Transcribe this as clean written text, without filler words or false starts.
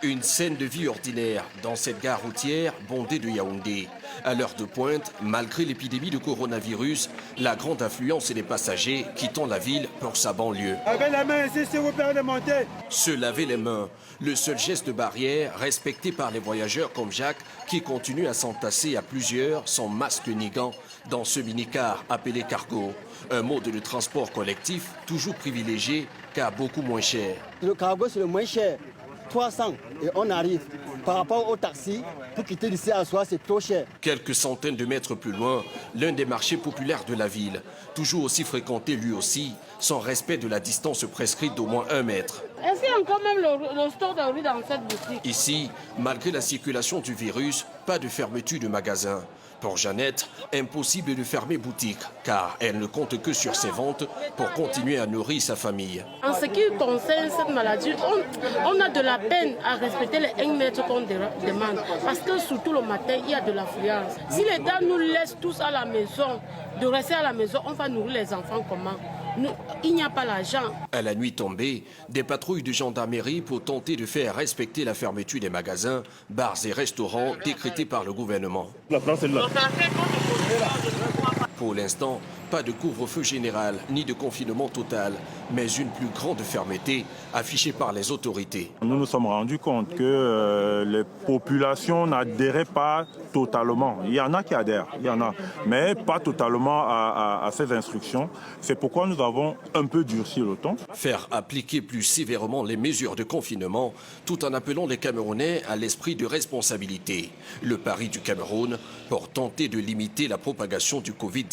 Une scène de vie ordinaire dans cette gare routière bondée de Yaoundé. À l'heure de pointe, malgré l'épidémie de coronavirus, la grande affluence des passagers quittant la ville pour sa banlieue. Avec la main ici, s'il vous plaît, de monter. Se laver les mains, le seul geste barrière respecté par les voyageurs comme Jacques qui continue à s'entasser à plusieurs sans masque ni gants dans ce minicar appelé cargo. Un mode de transport collectif toujours privilégié car beaucoup moins cher. Le cargo c'est le moins cher, 300 et on arrive. Par rapport au taxi, pour quitter d'ici à Soir, c'est trop cher. Quelques centaines de mètres plus loin, l'un des marchés populaires de la ville, toujours aussi fréquenté lui aussi, sans respect de la distance prescrite d'au moins 1 mètre. Est-ce qu'il y a encore même le store de riz dans cette boutique? Ici, malgré la circulation du virus, pas de fermeture de magasin. Pour Jeannette, impossible de fermer boutique, car elle ne compte que sur ses ventes pour continuer à nourrir sa famille. En ce qui concerne cette maladie, on a de la peine à respecter les 1 mètre qu'on demande, parce que surtout le matin, il y a de l'affluence. Si l'État nous laisse tous à la maison, de rester à la maison, on va nourrir les enfants comment? Il n'y a pas l'argent. À la nuit tombée, des patrouilles de gendarmerie pour tenter de faire respecter la fermeture des magasins, bars et restaurants décrétés par le gouvernement. La France est là. Pour l'instant, pas de couvre-feu général ni de confinement total, mais une plus grande fermeté affichée par les autorités. Nous nous sommes rendus compte que les populations n'adhéraient pas totalement. Il y en a qui adhèrent, il y en a, mais pas totalement à ces instructions. C'est pourquoi nous avons un peu durci le ton. Faire appliquer plus sévèrement les mesures de confinement, tout en appelant les Camerounais à l'esprit de responsabilité. Le pari du Cameroun pour tenter de limiter la propagation du Covid-19.